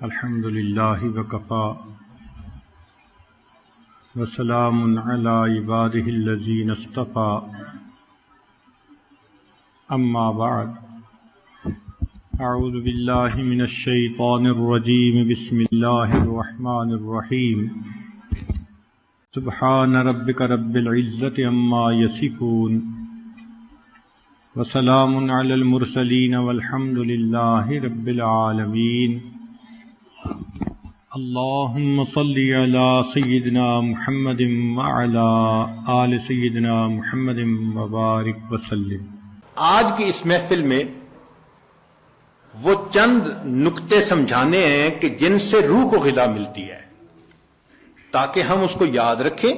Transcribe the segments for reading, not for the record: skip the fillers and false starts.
الحمد لله وكفى وسلام على عباده الذين اصطفى أما بعد أعوذ بالله من الشيطان الرجيم بسم الله الرحمن الرحيم سبحان ربك رب العزة عما يصفون وسلام على المرسلين والحمد لله رب العالمين اللهم صل على سيدنا محمد وعلى آل سيدنا محمد وبارك وسلم۔ آج کی اس محفل میں وہ چند نکتے سمجھانے ہیں کہ جن سے روح کو غذا ملتی ہے، تاکہ ہم اس کو یاد رکھیں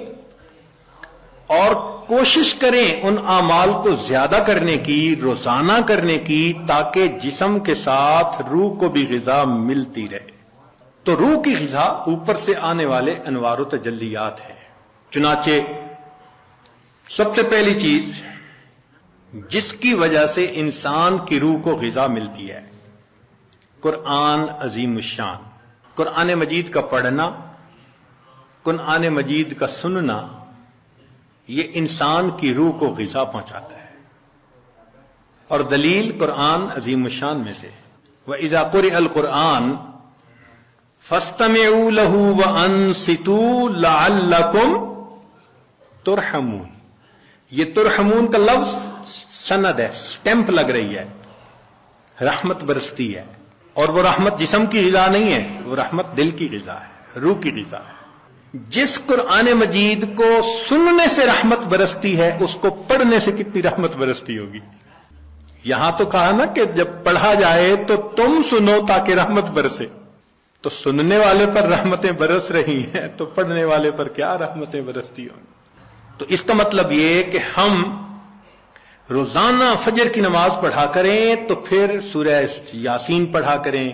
اور کوشش کریں ان اعمال کو زیادہ کرنے کی، روزانہ کرنے کی، تاکہ جسم کے ساتھ روح کو بھی غذا ملتی رہے۔ تو روح کی غذا اوپر سے آنے والے انوار و تجلیات ہیں۔ چنانچہ سب سے پہلی چیز جس کی وجہ سے انسان کی روح کو غذا ملتی ہے، قرآن عظیم الشان، قرآن مجید کا پڑھنا، قرآن مجید کا سننا، یہ انسان کی روح کو غذا پہنچاتا ہے۔ اور دلیل قرآن عظیم الشان میں سے وَإِذَا قُرِئَ الْقُرْآنُ فَاسْتَمِعُوا لَهُ وَأَنصِتُوا لَعَلَّكُمْ تُرْحَمُونَ۔ یہ ترحمون کا لفظ سند ہے، سٹیمپ لگ رہی ہے، رحمت برستی ہے، اور وہ رحمت جسم کی غذا نہیں ہے، وہ رحمت دل کی غذا ہے، روح کی غذا ہے۔ جس قرآن مجید کو سننے سے رحمت برستی ہے، اس کو پڑھنے سے کتنی رحمت برستی ہوگی۔ یہاں تو کہا نا کہ جب پڑھا جائے تو تم سنو تاکہ رحمت برسے، تو سننے والے پر رحمتیں برس رہی ہیں، تو پڑھنے والے پر کیا رحمتیں برستی ہوں گی۔ تو اس کا مطلب یہ کہ ہم روزانہ فجر کی نماز پڑھا کریں، تو پھر سورہ یاسین پڑھا کریں،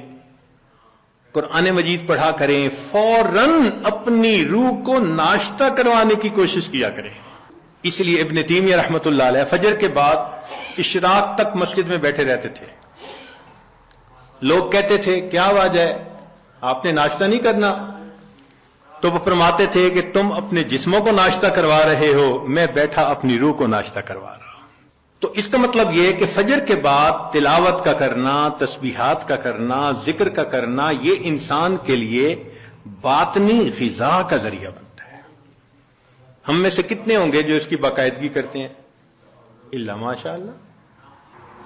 قرآن مجید پڑھا کریں، فوراً اپنی روح کو ناشتہ کروانے کی کوشش کیا کریں۔ اس لیے ابن تیمیہ رحمۃ اللہ علیہ فجر کے بعد اشراق تک مسجد میں بیٹھے رہتے تھے۔ لوگ کہتے تھے کیا وجہ ہے، آپ نے ناشتہ نہیں کرنا؟ تو وہ فرماتے تھے کہ تم اپنے جسموں کو ناشتہ کروا رہے ہو، میں بیٹھا اپنی روح کو ناشتہ کروا رہا ہوں۔ تو اس کا مطلب یہ کہ فجر کے بعد تلاوت کا کرنا، تسبیحات کا کرنا، ذکر کا کرنا، یہ انسان کے لیے باطنی غذا کا ذریعہ بنتا ہے۔ ہم میں سے کتنے ہوں گے جو اس کی باقاعدگی کرتے ہیں؟ الا ماشاء اللہ،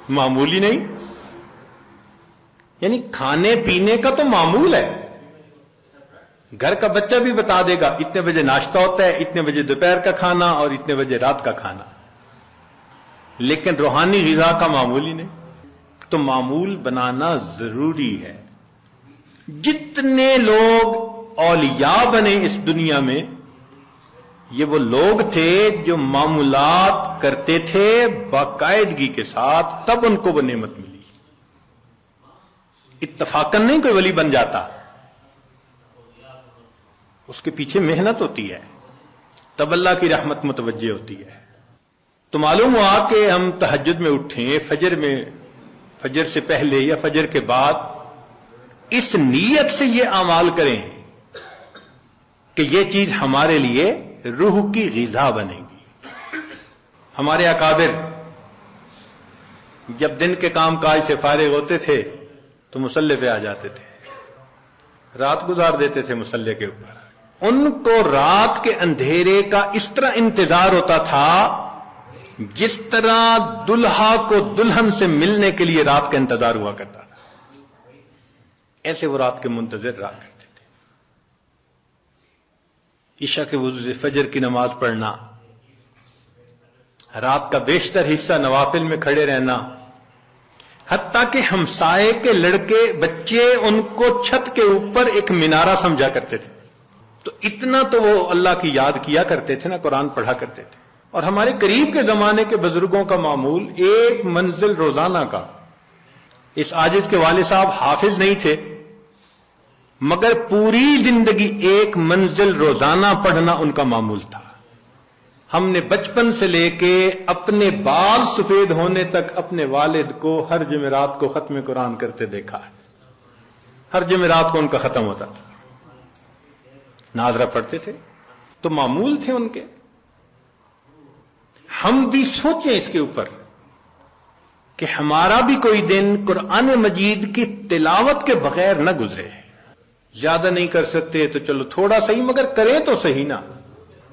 معمولی نہیں۔ یعنی کھانے پینے کا تو معمول ہے، گھر کا بچہ بھی بتا دے گا اتنے بجے ناشتہ ہوتا ہے، اتنے بجے دوپہر کا کھانا اور اتنے بجے رات کا کھانا، لیکن روحانی غذا کا معمول ہی نہیں۔ تو معمول بنانا ضروری ہے۔ جتنے لوگ اولیاء بنے اس دنیا میں، یہ وہ لوگ تھے جو معمولات کرتے تھے باقاعدگی کے ساتھ، تب ان کو وہ نعمت ملی۔ اتفاقاً نہیں کوئی ولی بن جاتا، اس کے پیچھے محنت ہوتی ہے، تب اللہ کی رحمت متوجہ ہوتی ہے۔ تو معلوم ہوا کہ ہم تہجد میں اٹھیں، فجر سے پہلے یا فجر کے بعد، اس نیت سے یہ اعمال کریں کہ یہ چیز ہمارے لیے روح کی غذا بنے گی۔ ہمارے اکابر جب دن کے کام کاج سے فارغ ہوتے تھے تو مصلی پہ آ جاتے تھے، رات گزار دیتے تھے مصلی کے اوپر۔ ان کو رات کے اندھیرے کا اس طرح انتظار ہوتا تھا جس طرح دلہا کو دلہن سے ملنے کے لیے رات کا انتظار ہوا کرتا تھا، ایسے وہ رات کے منتظر رہا کرتے تھے۔ عشاء کے وضو سے فجر کی نماز پڑھنا، رات کا بیشتر حصہ نوافل میں کھڑے رہنا، حتیٰ کہ ہمسائے کے لڑکے بچے ان کو چھت کے اوپر ایک مینارہ سمجھا کرتے تھے۔ تو اتنا تو وہ اللہ کی یاد کیا کرتے تھے نا، قرآن پڑھا کرتے تھے۔ اور ہمارے قریب کے زمانے کے بزرگوں کا معمول ایک منزل روزانہ کا۔ اس عاجز کے والد صاحب حافظ نہیں تھے، مگر پوری زندگی ایک منزل روزانہ پڑھنا ان کا معمول تھا۔ ہم نے بچپن سے لے کے اپنے بال سفید ہونے تک اپنے والد کو ہر جمعرات کو ختم قرآن کرتے دیکھا ہے۔ ہر جمعرات کو ان کا ختم ہوتا تھا، ناظرہ پڑھتے تھے، تو معمول تھے ان کے۔ ہم بھی سوچیں اس کے اوپر کہ ہمارا بھی کوئی دن قرآن مجید کی تلاوت کے بغیر نہ گزرے۔ زیادہ نہیں کر سکتے تو چلو تھوڑا صحیح، مگر کریں تو صحیح نا۔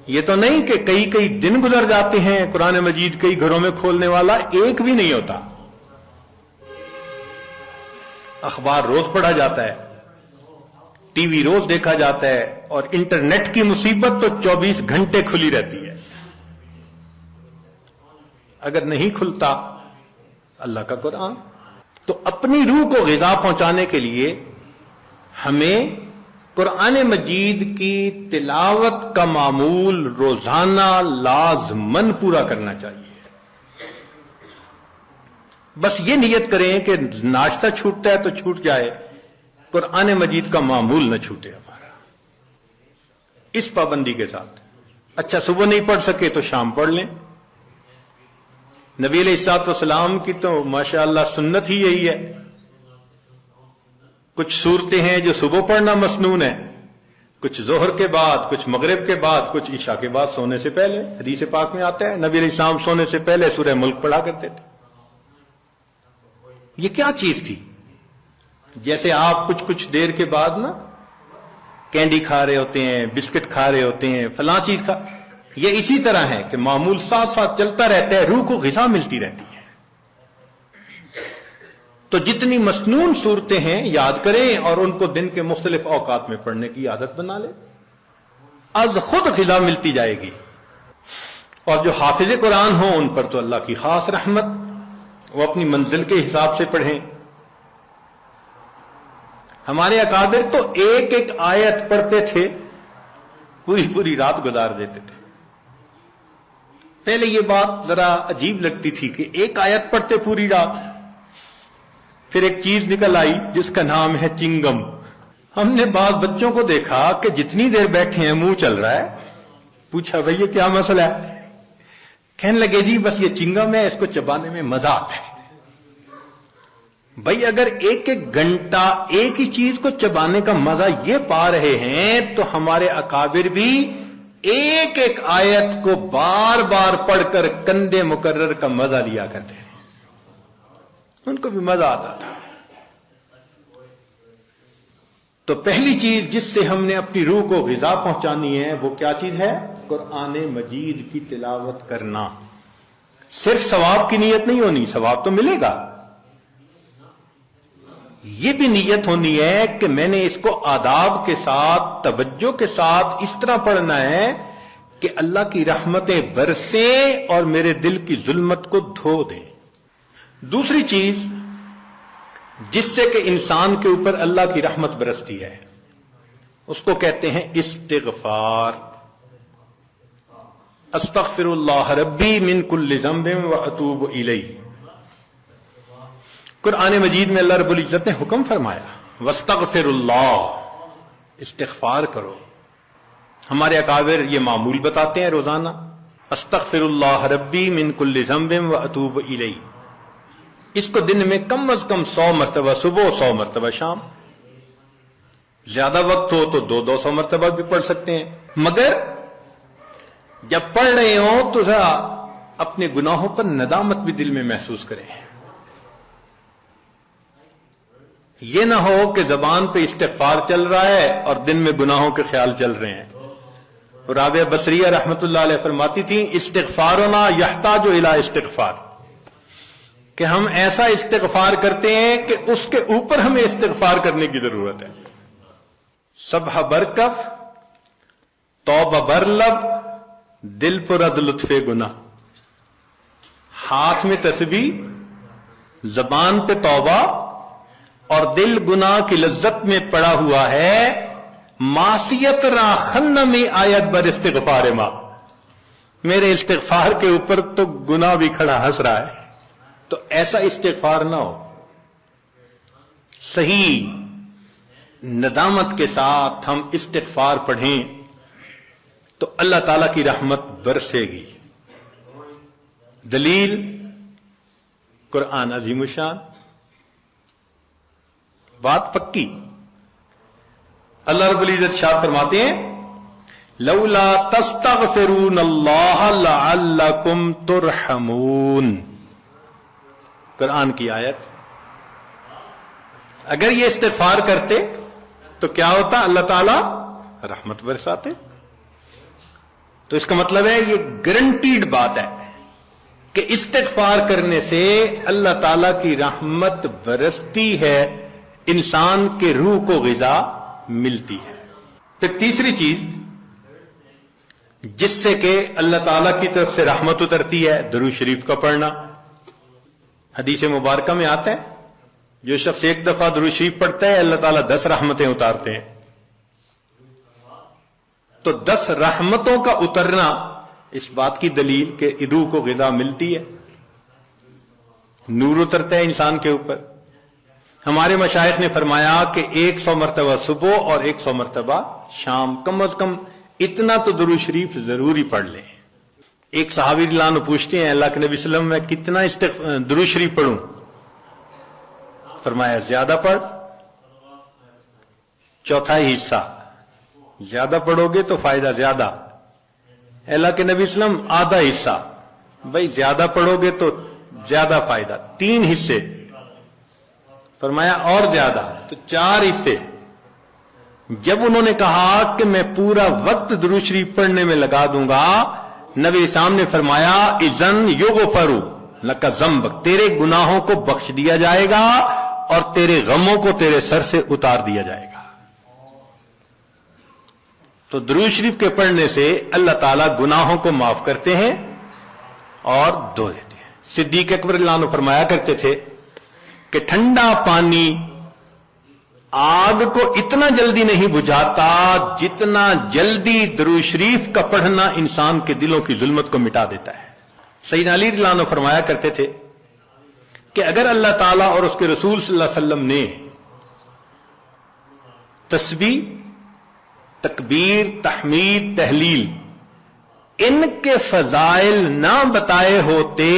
یہ تو نہیں کہ کئی دن گزر جاتے ہیں قرآن مجید کئی گھروں میں کھولنے والا ایک بھی نہیں ہوتا، اخبار روز پڑھا جاتا ہے، ٹی وی روز دیکھا جاتا ہے، اور انٹرنیٹ کی مصیبت تو 24 گھنٹے کھلی رہتی ہے۔ اگر نہیں کھلتا اللہ کا قرآن، تو اپنی روح کو غذا پہنچانے کے لیے ہمیں قرآن مجید کی تلاوت کا معمول روزانہ لازماً پورا کرنا چاہیے۔ بس یہ نیت کریں کہ ناشتہ چھوٹتا ہے تو چھوٹ جائے، قرآن مجید کا معمول نہ چھوٹے ہمارا، اس پابندی کے ساتھ۔ اچھا صبح نہیں پڑھ سکے تو شام پڑھ لیں۔ نبی علیہ الصلوۃ والسلام کی تو ماشاءاللہ سنت ہی یہی ہے۔ کچھ صورتیں ہیں جو صبح پڑھنا مسنون ہے، کچھ ظہر کے بعد، کچھ مغرب کے بعد، کچھ عشاء کے بعد سونے سے پہلے۔ حدیث پاک میں آتا ہے نبی علیہ السلام سونے سے پہلے سورہ ملک پڑھا کرتے تھے۔ یہ کیا چیز تھی؟ جیسے آپ کچھ دیر کے بعد نا کینڈی کھا رہے ہوتے ہیں، بسکٹ کھا رہے ہوتے ہیں، فلاں چیز کھا، یہ اسی طرح ہے کہ معمول ساتھ ساتھ چلتا رہتا ہے، روح کو غذا ملتی رہتی ہے۔ تو جتنی مسنون صورتیں ہیں یاد کریں اور ان کو دن کے مختلف اوقات میں پڑھنے کی عادت بنا لیں، از خود غذا ملتی جائے گی۔ اور جو حافظ قرآن ہوں ان پر تو اللہ کی خاص رحمت، وہ اپنی منزل کے حساب سے پڑھیں۔ ہمارے اکابر تو ایک آیت پڑھتے تھے، پوری رات گزار دیتے تھے۔ پہلے یہ بات ذرا عجیب لگتی تھی کہ ایک آیت پڑھتے پوری رات، پھر ایک چیز نکل آئی جس کا نام ہے چنگم۔ ہم نے بعض بچوں کو دیکھا کہ جتنی دیر بیٹھے ہیں منہ چل رہا ہے، پوچھا بھئی یہ کیا مسئلہ ہے؟ کہنے لگے جی بس یہ چنگم ہے، اس کو چبانے میں مزہ آتا ہے۔ بھئی اگر ایک گھنٹہ ایک ہی چیز کو چبانے کا مزہ یہ پا رہے ہیں تو ہمارے اکابر بھی ایک آیت کو بار بار پڑھ کر کندے مکرر کا مزہ لیا کرتے ہیں، ان کو بھی مزہ آتا تھا۔ تو پہلی چیز جس سے ہم نے اپنی روح کو غذا پہنچانی ہے وہ کیا چیز ہے؟ قرآن مجید کی تلاوت کرنا۔ صرف ثواب کی نیت نہیں ہونی، ثواب تو ملے گا، یہ بھی نیت ہونی ہے کہ میں نے اس کو آداب کے ساتھ، توجہ کے ساتھ اس طرح پڑھنا ہے کہ اللہ کی رحمتیں برسیں اور میرے دل کی ظلمت کو دھو دیں۔ دوسری چیز جس سے کہ انسان کے اوپر اللہ کی رحمت برستی ہے اس کو کہتے ہیں استغفار۔ استغفر اللہ ربی من کل ذنب واتوب الیہ۔ قرآن مجید میں اللہ رب العزت نے حکم فرمایا واستغفر اللہ، استغفار کرو۔ ہمارے اکابر یہ معمول بتاتے ہیں روزانہ، استغفر اللہ ربی من کل ذنب واتوب الیہ۔ اس کو دن میں کم از کم 100 مرتبہ صبح، 100 مرتبہ شام، زیادہ وقت ہو تو 200 مرتبہ بھی پڑھ سکتے ہیں۔ مگر جب پڑھ رہے ہوں تو ذرا اپنے گناہوں پر ندامت بھی دل میں محسوس کریں۔ یہ نہ ہو کہ زبان پہ استغفار چل رہا ہے اور دن میں گناہوں کے خیال چل رہے ہیں۔ رابعہ بصریہ رحمت اللہ علیہ فرماتی تھیں استغفارنا یحتاج الی استغفار، کہ ہم ایسا استغفار کرتے ہیں کہ اس کے اوپر ہمیں استغفار کرنے کی ضرورت ہے۔ سبح برکف، توبہ برلب، دل پر از لطف گناہ۔ ہاتھ میں تسبیح، زبان پہ توبہ اور دل گناہ کی لذت میں پڑا ہوا ہے۔ معصیت را خن میں آیت بر استغفار ما، میرے استغفار کے اوپر تو گناہ بھی کھڑا ہنس رہا ہے۔ تو ایسا استغفار نہ ہو، صحیح ندامت کے ساتھ ہم استغفار پڑھیں تو اللہ تعالی کی رحمت برسے گی۔ دلیل قرآن عظیم الشان، بات پکی۔ اللہ رب العزت ارشاد فرماتے ہیں لولا تستغفرون اللہ لعلکم ترحمون، قرآن کی آیت. اگر یہ استغفار کرتے تو کیا ہوتا؟ اللہ تعالی رحمت برساتے. تو اس کا مطلب ہے یہ گارنٹیڈ بات ہے کہ استغفار کرنے سے اللہ تعالی کی رحمت برستی ہے، انسان کے روح کو غذا ملتی ہے. پھر تیسری چیز جس سے کہ اللہ تعالی کی طرف سے رحمت اترتی ہے، درود شریف کا پڑھنا. حدیث مبارکہ میں آتا ہے جو شخص ایک دفعہ درود شریف پڑھتا ہے اللہ تعالیٰ 10 رحمتیں اتارتے ہیں. تو 10 رحمتوں کا اترنا اس بات کی دلیل کہ روح کو غذا ملتی ہے، نور اترتا ہے انسان کے اوپر. ہمارے مشائخ نے فرمایا کہ 100 مرتبہ صبح اور 100 مرتبہ شام، کم از کم اتنا تو درود شریف ضروری پڑھ لیں. ایک صحابی رضی اللہ عنہ پوچھتے ہیں اللہ کے نبی صلی اللہ علیہ وسلم میں کتنا درود شریف پڑھوں؟ فرمایا زیادہ پڑھ، چوتھائی حصہ. زیادہ پڑھو گے تو فائدہ زیادہ. اللہ کے نبی صلی اللہ علیہ وسلم آدھا حصہ. بھائی زیادہ پڑھو گے تو زیادہ فائدہ. 3 حصے. فرمایا اور زیادہ، تو 4 حصے. جب انہوں نے کہا کہ میں پورا وقت درود شریف پڑھنے میں لگا دوں گا، نبی اسلام نے فرمایا اذن یغفر لک ذنبک، تیرے گناہوں کو بخش دیا جائے گا اور تیرے غموں کو تیرے سر سے اتار دیا جائے گا. تو درود شریف کے پڑھنے سے اللہ تعالیٰ گناہوں کو معاف کرتے ہیں اور دھو دیتے ہیں. صدیق اکبر رضی اللہ عنہ فرمایا کرتے تھے کہ ٹھنڈا پانی آگ کو اتنا جلدی نہیں بجھاتا جتنا جلدی درود شریف کا پڑھنا انسان کے دلوں کی ظلمت کو مٹا دیتا ہے. سیدنا علی رضی اللہ عنہ فرمایا کرتے تھے کہ اگر اللہ تعالیٰ اور اس کے رسول صلی اللہ علیہ وسلم نے تسبیح، تکبیر، تحمید، تحلیل ان کے فضائل نہ بتائے ہوتے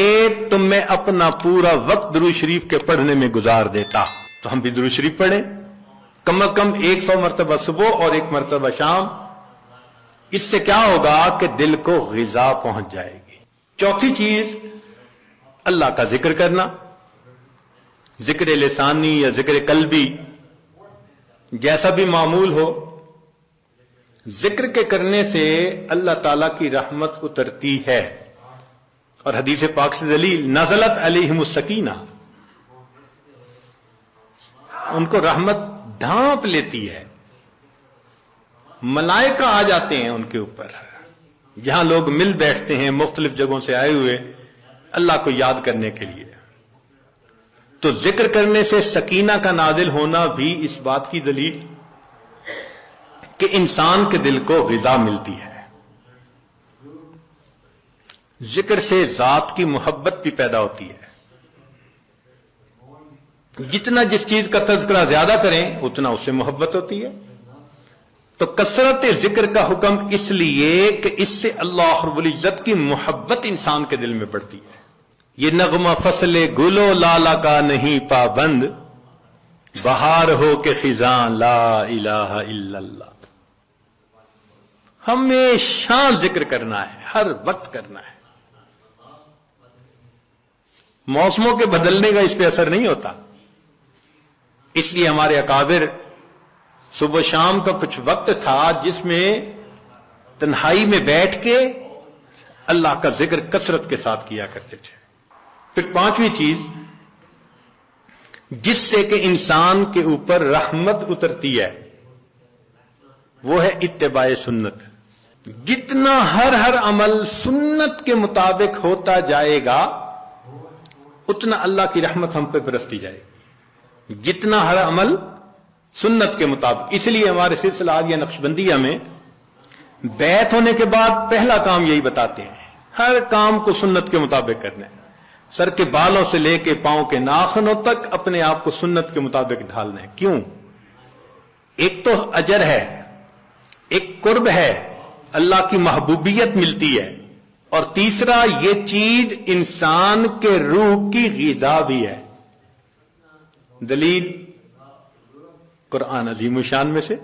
تو میں اپنا پورا وقت درود شریف کے پڑھنے میں گزار دیتا. تو ہم بھی درود شریف پڑھیں کم از کم 100 مرتبہ صبح اور 1 مرتبہ شام. اس سے کیا ہوگا کہ دل کو غذا پہنچ جائے گی. چوتھی چیز اللہ کا ذکر کرنا، ذکر لسانی یا ذکر قلبی جیسا بھی معمول ہو. ذکر کے کرنے سے اللہ تعالی کی رحمت اترتی ہے. اور حدیث پاک سے دلیل نزلت علیہم السکینہ، ان کو رحمت ڈھانپ لیتی ہے. ملائکہ آ جاتے ہیں ان کے اوپر. جہاں لوگ مل بیٹھتے ہیں مختلف جگہوں سے آئے ہوئے اللہ کو یاد کرنے کے لیے، تو ذکر کرنے سے سکینہ کا نازل ہونا بھی اس بات کی دلیل کہ انسان کے دل کو غذا ملتی ہے. ذکر سے ذات کی محبت بھی پیدا ہوتی ہے. جتنا جس چیز کا تذکرہ زیادہ کریں اتنا اس سے محبت ہوتی ہے. تو کثرت ذکر کا حکم اس لیے کہ اس سے اللہ رب العزت کی محبت انسان کے دل میں بڑھتی ہے. یہ نغمہ فصل گلو لالا کا نہیں پابند، بہار ہو کہ خزاں لا الہ الا اللہ. ہمیشہ ذکر کرنا ہے، ہر وقت کرنا ہے. موسموں کے بدلنے کا اس پہ اثر نہیں ہوتا. اس لیے ہمارے اکابر صبح شام کا کچھ وقت تھا جس میں تنہائی میں بیٹھ کے اللہ کا ذکر کثرت کے ساتھ کیا کرتے تھے. پھر پانچویں چیز جس سے کہ انسان کے اوپر رحمت اترتی ہے وہ ہے اتباع سنت. جتنا ہر عمل سنت کے مطابق ہوتا جائے گا اتنا اللہ کی رحمت ہم پہ برستی جائے گی. جتنا ہر عمل سنت کے مطابق. اس لیے ہمارے سلسلہ یا نقشبندیہ میں بیعت ہونے کے بعد پہلا کام یہی بتاتے ہیں، ہر کام کو سنت کے مطابق کرنا ہے. سر کے بالوں سے لے کے پاؤں کے ناخنوں تک اپنے آپ کو سنت کے مطابق ڈھالنا ہے. کیوں؟ ایک تو اجر ہے، ایک قرب ہے، اللہ کی محبوبیت ملتی ہے، اور تیسرا یہ چیز انسان کے روح کی غذا بھی ہے. دلیل قرآن عظیم الشان میں سے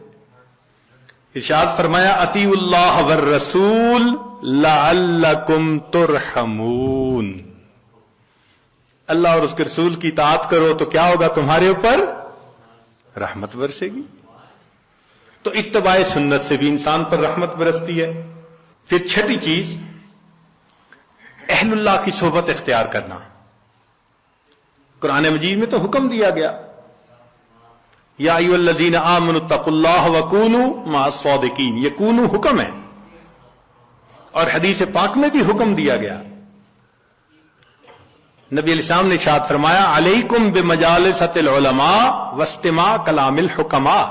ارشاد فرمایا اطیعوا اللہ والرسول لعلکم ترحمون، اللہ اور اس کے رسول کی اطاعت کرو تو کیا ہوگا؟ تمہارے اوپر رحمت برسے گی۔ تو اتباع سنت سے بھی انسان پر رحمت برستی ہے۔ پھر چھٹی چیز، اہل اللہ کی صحبت اختیار کرنا۔ قرآن مجید میں تو حکم دیا گیا، یا ایھا الذین آمنوا اتقوا اللہ وکونوا مع الصادقین، یہ کونوا حکم ہے، اور حدیث پاک میں بھی حکم دیا گیا۔ نبی علیہ السلام نے ارشاد فرمایا علیکم بمجالسۃ العلماء واستماع کلام الحکماء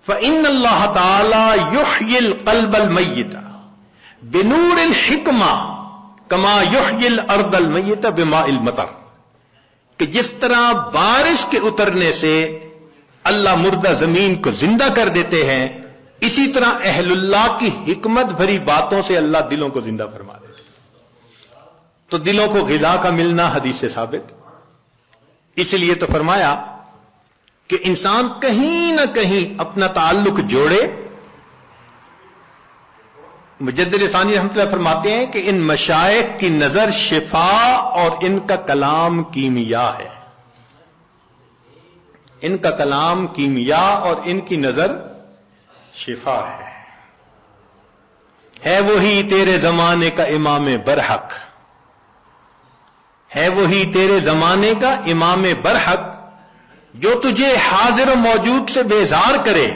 فإن اللہ تعالی یحیی القلب المیت بنور الحکمہ کما یحیی الارض المیت بماء المطر، کہ جس طرح بارش کے اترنے سے اللہ مردہ زمین کو زندہ کر دیتے ہیں، اسی طرح اہل اللہ کی حکمت بھری باتوں سے اللہ دلوں کو زندہ فرما دیتے ہیں۔ تو دلوں کو غذا کا ملنا حدیث سے ثابت، اس لیے تو فرمایا کہ انسان کہیں نہ کہیں اپنا تعلق جوڑے۔ مجدد ثانی رحمۃ اللہ فرماتے ہیں کہ ان مشائخ کی نظر شفا اور ان کا کلام کیمیا ہے، ان کا کلام کیمیا اور ان کی نظر شفا ہے وہی تیرے زمانے کا امام برحق، ہے وہی تیرے زمانے کا امام برحق، جو تجھے حاضر و موجود سے بیزار کرے،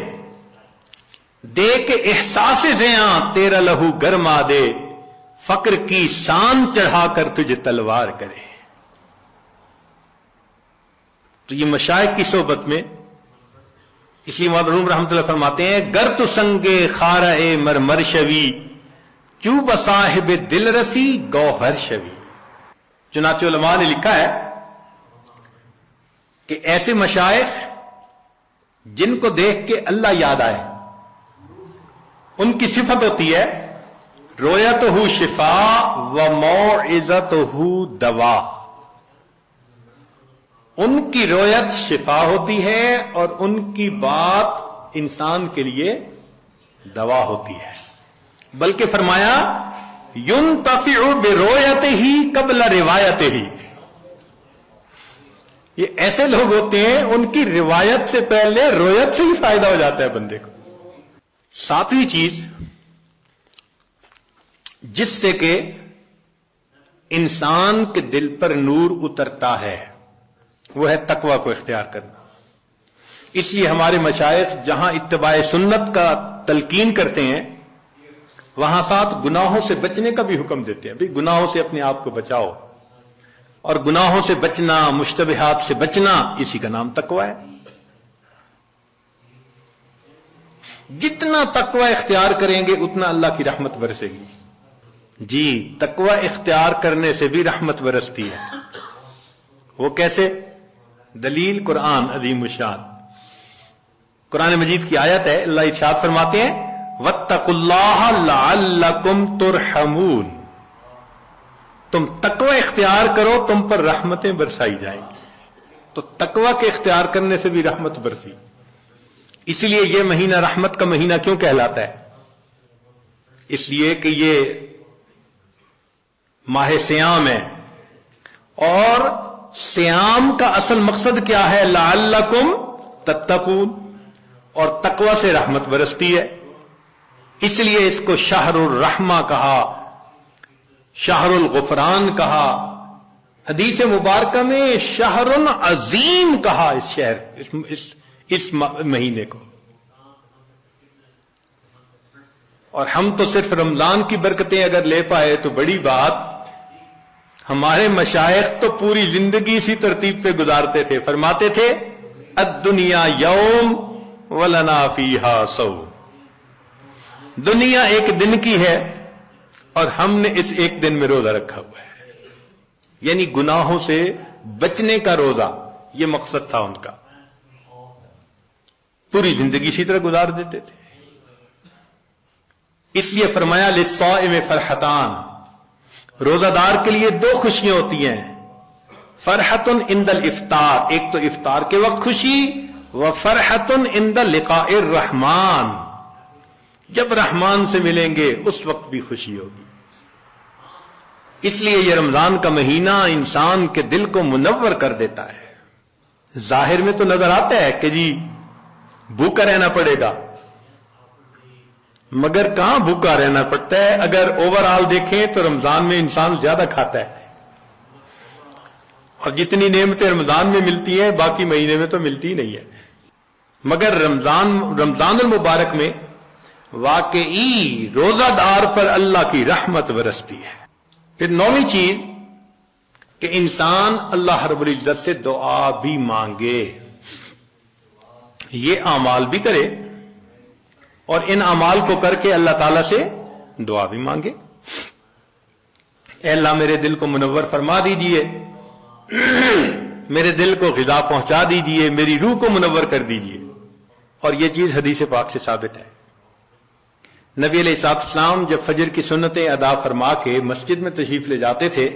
دے کے احساس زیاں تیرا لہو گرما دے، فقر کی شان چڑھا کر تجھے تلوار کرے۔ تو یہ مشائخ کی صحبت میں، اسی مرحوم رحمت اللہ فرماتے ہیں گر تو سنگے خارہ مرمر شوی چوب صاحب دل رسی گوہر شوی۔ چنانچہ علماء نے لکھا ہے کہ ایسے مشائخ جن کو دیکھ کے اللہ یاد آئے، ان کی صفت ہوتی ہے رویتہ شفا و موعظتہ دوا، ان کی رویت شفا ہوتی ہے اور ان کی بات انسان کے لیے دوا ہوتی ہے۔ بلکہ فرمایا ينتفع برؤيته قبل روایته، یہ ایسے لوگ ہوتے ہیں ان کی روایت سے پہلے رویت سے ہی فائدہ ہو جاتا ہے بندے کو۔ ساتویں چیز جس سے کہ انسان کے دل پر نور اترتا ہے وہ ہے تقوی کو اختیار کرنا۔ اس لیے ہمارے مشائخ جہاں اتباع سنت کا تلقین کرتے ہیں وہاں ساتھ گناہوں سے بچنے کا بھی حکم دیتے ہیں، بھئی گناہوں سے اپنے آپ کو بچاؤ، اور گناہوں سے بچنا، مشتبہات سے بچنا، اسی کا نام تقوی ہے۔ جتنا تقوی اختیار کریں گے اتنا اللہ کی رحمت برسے گی۔ جی، تقوی اختیار کرنے سے بھی رحمت برستی ہے۔ وہ کیسے؟ دلیل قرآن عظیم الشان، قرآن مجید کی آیت ہے، اللہ ارشاد فرماتے ہیں واتقوا اللہ لعلکم ترحمون، تم تقوی اختیار کرو تم پر رحمتیں برسائی جائیں گی۔ تو تقوی کے اختیار کرنے سے بھی رحمت برسی۔ اس لیے یہ مہینہ رحمت کا مہینہ کیوں کہلاتا ہے؟ اس لیے کہ یہ ماہ سیام ہے، اور سیام کا اصل مقصد کیا ہے؟ لعلکم تتقون، اور تقوی سے رحمت برستی ہے۔ اس لیے اس کو شہر الرحمہ کہا، شہر الغفران کہا، حدیث مبارکہ میں شہر عظیم کہا اس شہر اس مہینے کو۔ اور ہم تو صرف رمضان کی برکتیں اگر لے پائے تو بڑی بات، ہمارے مشائخ تو پوری زندگی اسی ترتیب پہ گزارتے تھے، فرماتے تھے الدنیا یوم ولنا فیہا صوم، دنیا ایک دن کی ہے اور ہم نے اس ایک دن میں روزہ رکھا ہوا ہے، یعنی گناہوں سے بچنے کا روزہ، یہ مقصد تھا ان کا۔ پوری زندگی اسی طرح گزار دیتے تھے۔ اس لیے فرمایا للصائم فرحتان، روزہ دار کے لیے دو خوشیاں ہوتی ہیں، فرحت عند الافطار، ایک تو افطار کے وقت خوشی، وفرحتن عند لقاء الرحمن، جب رحمان سے ملیں گے اس وقت بھی خوشی ہوگی۔ اس لیے یہ رمضان کا مہینہ انسان کے دل کو منور کر دیتا ہے۔ ظاہر میں تو نظر آتا ہے کہ جی بھوکا رہنا پڑے گا، مگر کہاں بھوکا رہنا پڑتا ہے؟ اگر اوور آل دیکھیں تو رمضان میں انسان زیادہ کھاتا ہے، اور جتنی نعمتیں رمضان میں ملتی ہیں باقی مہینے میں تو ملتی نہیں ہے۔ مگر رمضان المبارک میں واقعی روزہ دار پر اللہ کی رحمت برستی ہے۔ پھر 9ویں چیز کہ انسان اللہ رب العزت سے دعا بھی مانگے، یہ اعمال بھی کرے اور ان اعمال کو کر کے اللہ تعالی سے دعا بھی مانگے۔ اے اللہ میرے دل کو منور فرما دیجئے، میرے دل کو غذا پہنچا دیجئے، میری روح کو منور کر دیجئے۔ اور یہ چیز حدیث پاک سے ثابت ہے۔ نبی علیہ الصلوۃ والسلام جب فجر کی سنتیں ادا فرما کے مسجد میں تشریف لے جاتے تھے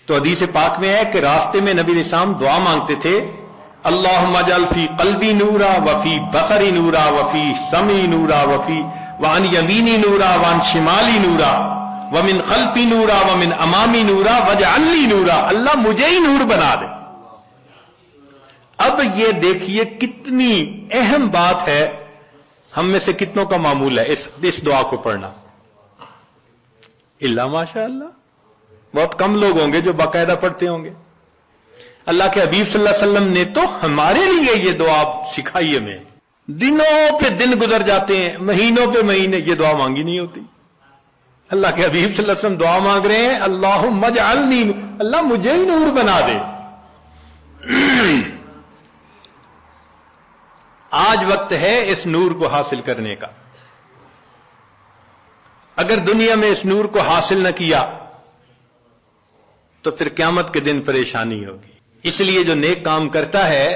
تو حدیث پاک میں ہے کہ راستے میں نبی علیہ السلام دعا مانگتے تھے، اللہم اجعل فی قلبی نورا وفی بصری نورا وفی سمعی نورا وعن یمینی نورا وعن شمالی نورا ومن خلفی نورا ومن امامی نورا واجعل لی نورا، اللہ مجھے ہی نور بنا دے۔ اب یہ دیکھیے کتنی اہم بات ہے، ہم میں سے کتنوں کا معمول ہے اس دعا کو پڑھنا؟ اللہ ماشاء اللہ بہت کم لوگ ہوں گے جو باقاعدہ پڑھتے ہوں گے۔ اللہ کے حبیب صلی اللہ علیہ وسلم نے تو ہمارے لیے یہ دعا سکھائی ہمیں، دنوں پہ دن گزر جاتے ہیں، مہینوں پہ مہینے یہ دعا مانگی نہیں ہوتی۔ اللہ کے حبیب صلی اللہ علیہ وسلم دعا مانگ رہے ہیں، اللہم اجعلنی، اللہ مجھے ہی نور بنا دے۔ آج وقت ہے اس نور کو حاصل کرنے کا۔ اگر دنیا میں اس نور کو حاصل نہ کیا تو پھر قیامت کے دن پریشانی ہوگی۔ اس لیے جو نیک کام کرتا ہے،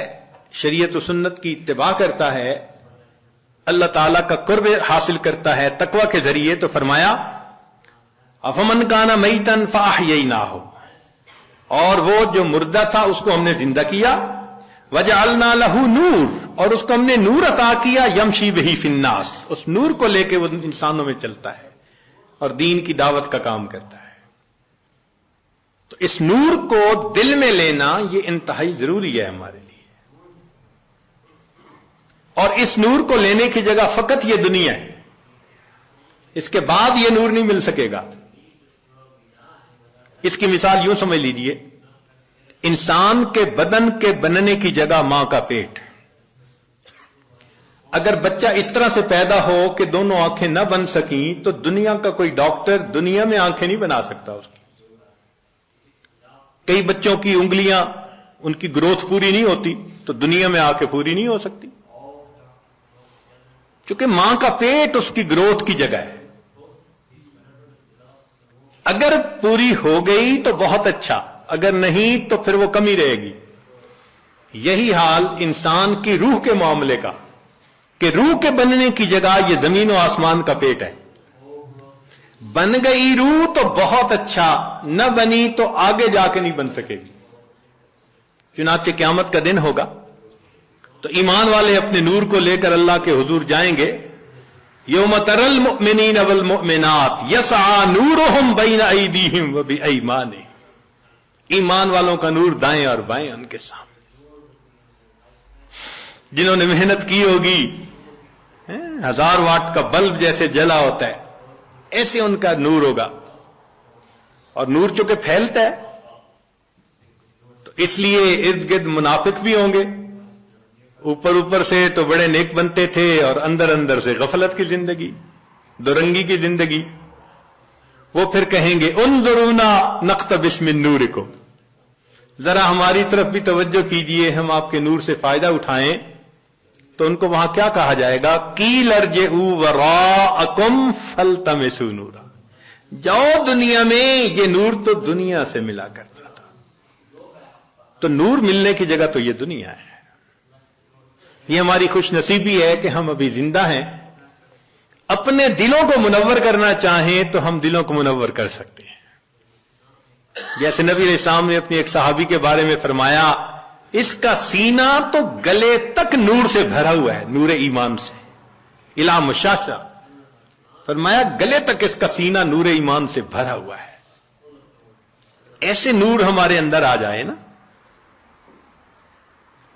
شریعت و سنت کی اتباع کرتا ہے، اللہ تعالیٰ کا قرب حاصل کرتا ہے تقوی کے ذریعے، تو فرمایا افمن کان میتا فاحییناہ، اور وہ جو مردہ تھا اس کو ہم نے زندہ کیا، وجعلنا لہ نور، اور اس کو ہم نے نور عطا کیا، یمشی بہ فی الناس، اس نور کو لے کے وہ انسانوں میں چلتا ہے اور دین کی دعوت کا کام کرتا ہے۔ تو اس نور کو دل میں لینا یہ انتہائی ضروری ہے ہمارے لیے، اور اس نور کو لینے کی جگہ فقط یہ دنیا ہے، اس کے بعد یہ نور نہیں مل سکے گا۔ اس کی مثال یوں سمجھ لیجئے، انسان کے بدن کے بننے کی جگہ ماں کا پیٹ۔ اگر بچہ اس طرح سے پیدا ہو کہ دونوں آنکھیں نہ بن سکیں تو دنیا کا کوئی ڈاکٹر دنیا میں آنکھیں نہیں بنا سکتا اس کی۔ کئی بچوں کی انگلیاں ان کی گروتھ پوری نہیں ہوتی تو دنیا میں آ کے پوری نہیں ہو سکتی، کیونکہ ماں کا پیٹ اس کی گروتھ کی جگہ ہے۔ اگر پوری ہو گئی تو بہت اچھا، اگر نہیں تو پھر وہ کمی رہے گی۔ یہی حال انسان کی روح کے معاملے کا، کہ روح کے بننے کی جگہ یہ زمین و آسمان کا پیٹ ہے۔ بن گئی روح تو بہت اچھا، نہ بنی تو آگے جا کے نہیں بن سکے گی۔ چنانچہ قیامت کا دن ہوگا تو ایمان والے اپنے نور کو لے کر اللہ کے حضور جائیں گے۔ یوم تری المؤمنین والمؤمنات یسعی نورہم بین ایدیہم وبایمانہم، ایمان والوں کا نور دائیں اور بائیں ان کے سامنے۔ جنہوں نے محنت کی ہوگی، 1000 واٹ کا بلب جیسے جلا ہوتا ہے ایسے ان کا نور ہوگا، اور نور چونکہ پھیلتا ہے تو اس لیے ارد گرد منافق بھی ہوں گے۔ اوپر سے تو بڑے نیک بنتے تھے اور اندر سے غفلت کی زندگی، دورنگی کی زندگی۔ وہ پھر کہیں گے انظرونا نقتبس من نورکم، ذرا ہماری طرف بھی توجہ کیجئے، ہم آپ کے نور سے فائدہ اٹھائیں۔ تو ان کو وہاں کیا کہا جائے گا؟ قیل ارجعوا وراءکم فالتمسوا نورا، جاؤ دنیا میں، یہ نور تو دنیا سے ملا کرتا تھا۔ تو نور ملنے کی جگہ تو یہ دنیا ہے۔ یہ ہماری خوش نصیبی ہے کہ ہم ابھی زندہ ہیں۔ اپنے دلوں کو منور کرنا چاہیں تو ہم دلوں کو منور کر سکتے ہیں۔ جیسے نبی علیہ السلام نے اپنی ایک صحابی کے بارے میں فرمایا، اس کا سینہ تو گلے تک نور سے بھرا ہوا ہے، نور ایمان سے، الا مشاشا، فرمایا گلے تک اس کا سینہ نور ایمان سے بھرا ہوا ہے۔ ایسے نور ہمارے اندر آ جائے نا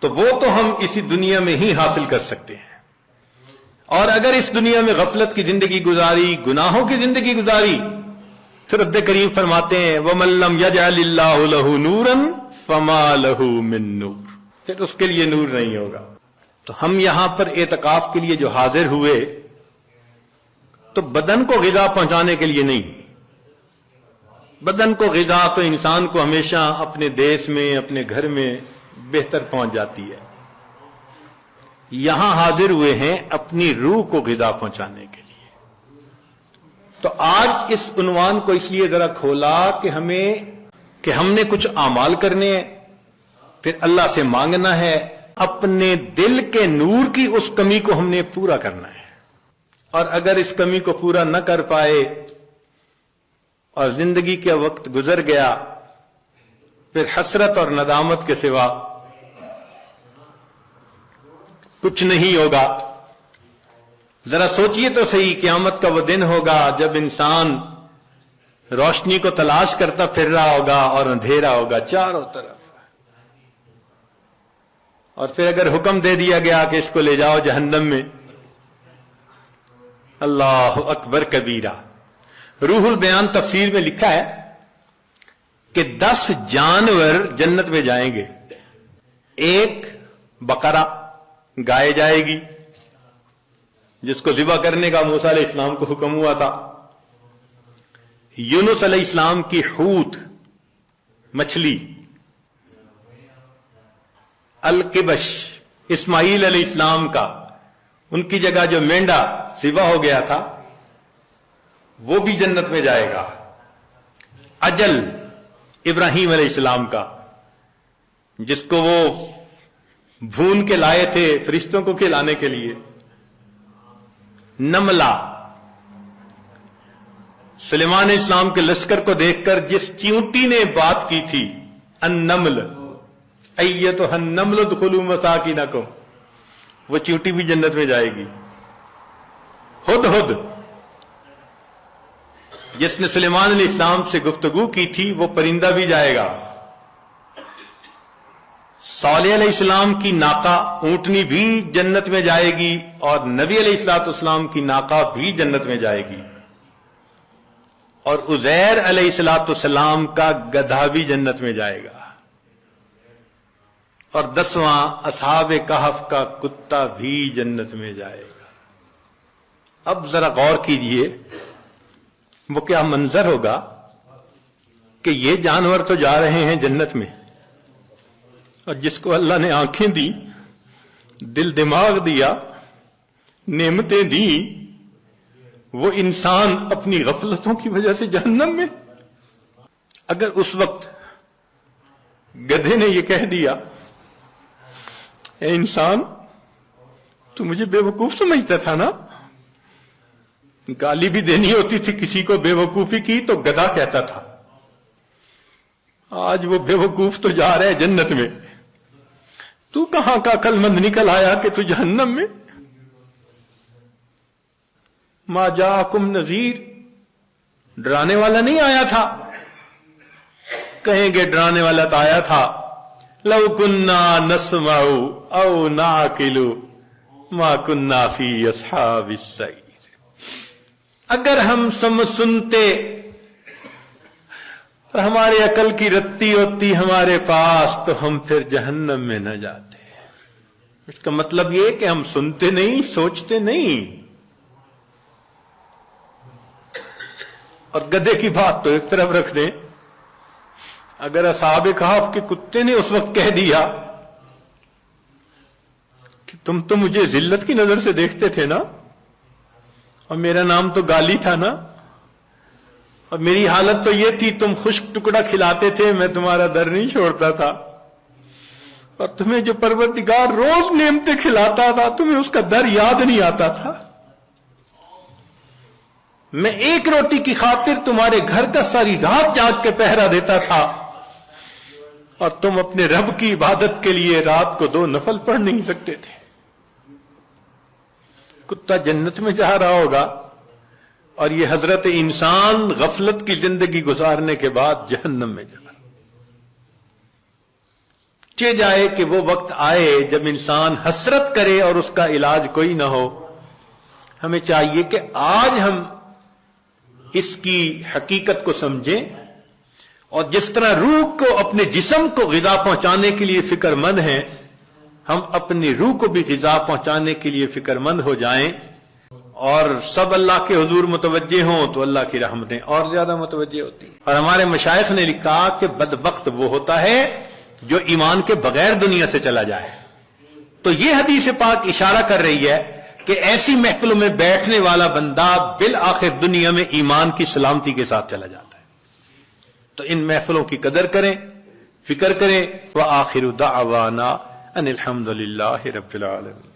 تو وہ تو ہم اسی دنیا میں ہی حاصل کر سکتے ہیں، اور اگر اس دنیا میں غفلت کی زندگی گزاری، گناہوں کی زندگی گزاری، تو رب کریم فرماتے ہیں وَمَن لَّمْ يَجْعَلِ اللَّهُ لَهُ نُورًا فَمَا لَهُ مِن نُور، پھر اس کے لیے نور نہیں ہوگا۔ تو ہم یہاں پر اعتکاف کے لیے جو حاضر ہوئے تو بدن کو غذا پہنچانے کے لیے نہیں، بدن کو غذا تو انسان کو ہمیشہ اپنے دیس میں، اپنے گھر میں بہتر پہنچ جاتی ہے، یہاں حاضر ہوئے ہیں اپنی روح کو غذا پہنچانے کے لیے۔ تو آج اس عنوان کو اس لیے ذرا کھولا کہ ہم نے کچھ اعمال کرنے ہیں، پھر اللہ سے مانگنا ہے، اپنے دل کے نور کی اس کمی کو ہم نے پورا کرنا ہے، اور اگر اس کمی کو پورا نہ کر پائے اور زندگی کے وقت گزر گیا، پھر حسرت اور ندامت کے سوا کچھ نہیں ہوگا۔ ذرا سوچئے تو صحیح، قیامت کا وہ دن ہوگا جب انسان روشنی کو تلاش کرتا پھر رہا ہوگا اور اندھیرا ہوگا چاروں طرف، اور پھر اگر حکم دے دیا گیا کہ اس کو لے جاؤ جہنم میں، اللہ اکبر کبیرہ۔ روح البیان تفسیر میں لکھا ہے کہ 10 جانور جنت میں جائیں گے، ایک بقرہ گائے جائے گی جس کو ذبح کرنے کا موسیٰ علیہ السلام کو حکم ہوا تھا، یونس علیہ السلام کی حوت مچھلی، القبش اسماعیل علیہ السلام کا، ان کی جگہ جو مینڈا ذبح ہو گیا تھا وہ بھی جنت میں جائے گا، اجل ابراہیم علیہ السلام کا جس کو وہ بھون کے لائے تھے فرشتوں کو کھلانے کے لیے، نملہ سلیمان علیہ السلام کے لشکر کو دیکھ کر جس چیونٹی نے بات کی تھی، النمل ایتھا النمل ادخلوا مساکنکم، وہ چیونٹی بھی جنت میں جائے گی، ہدہد جس نے سلیمان علیہ السلام سے گفتگو کی تھی وہ پرندہ بھی جائے گا، صالح علیہ السلام کی ناقہ اونٹنی بھی جنت میں جائے گی، اور نبی علیہ السلام کی ناقہ بھی جنت میں جائے گی، اور عزیر علیہ السلام کا گدھا بھی جنت میں جائے گا، اور 10واں اصحاب کہف کا کتا بھی جنت میں جائے گا۔ اب ذرا غور کیجئے وہ کیا منظر ہوگا کہ یہ جانور تو جا رہے ہیں جنت میں، اور جس کو اللہ نے آنکھیں دی، دل دماغ دیا، نعمتیں دی، وہ انسان اپنی غفلتوں کی وجہ سے جہنم میں۔ اگر اس وقت گدھے نے یہ کہہ دیا اے انسان تو مجھے بے وقوف سمجھتا تھا نا، گالی بھی دینی ہوتی تھی کسی کو بے وقوفی کی تو گدھا کہتا تھا، آج وہ بے وقوف تو جا رہا ہے جنت میں، تو کہاں کا عقل مند نکل آیا کہ تو جہنم میں۔ ما جاءکم نذیر، ڈرانے والا نہیں آیا تھا، کہیں گے ڈرانے والا تو آیا تھا، لو کننا نسمع او نعقل ما کننا فی اصحاب السعیر، اگر ہم سنتے ہماری عقل کی رتی ہوتی ہمارے پاس تو ہم پھر جہنم میں نہ جاتے۔ اس کا مطلب یہ کہ ہم سنتے نہیں، سوچتے نہیں۔ اور گدھے کی بات تو ایک طرف رکھ دیں، اگر اصحاب کہف کے کتے نے اس وقت کہہ دیا کہ تم تو مجھے ذلت کی نظر سے دیکھتے تھے نا، اور میرا نام تو گالی تھا نا، اور میری حالت تو یہ تھی تم خشک ٹکڑا کھلاتے تھے، میں تمہارا در نہیں چھوڑتا تھا، اور تمہیں جو پروردگار روز نعمتیں کھلاتا تھا تمہیں اس کا در یاد نہیں آتا تھا، میں ایک روٹی کی خاطر تمہارے گھر کا ساری رات جاگ کے پہرا دیتا تھا، اور تم اپنے رب کی عبادت کے لیے رات کو 2 نفل پڑھ نہیں سکتے تھے. کتا جنت میں جا رہا ہوگا اور یہ حضرت انسان غفلت کی زندگی گزارنے کے بعد جہنم میں جا رہا. چہ جائے کہ وہ وقت آئے جب انسان حسرت کرے اور اس کا علاج کوئی نہ ہو. ہمیں چاہیے کہ آج ہم اس کی حقیقت کو سمجھیں اور جس طرح روح کو اپنے جسم کو غذا پہنچانے کے لیے فکر مند ہیں، ہم اپنی روح کو بھی غذا پہنچانے کے لیے فکر مند ہو جائیں اور سب اللہ کے حضور متوجہ ہوں تو اللہ کی رحمتیں اور زیادہ متوجہ ہوتی ہیں. اور ہمارے مشائخ نے لکھا کہ بدبخت وہ ہوتا ہے جو ایمان کے بغیر دنیا سے چلا جائے. تو یہ حدیث پاک اشارہ کر رہی ہے کہ ایسی محفلوں میں بیٹھنے والا بندہ بالآخر دنیا میں ایمان کی سلامتی کے ساتھ چلا جاتا ہے. تو ان محفلوں کی قدر کریں، فکر کریں. وآخر دعوانا ان الحمد للہ رب العالمین.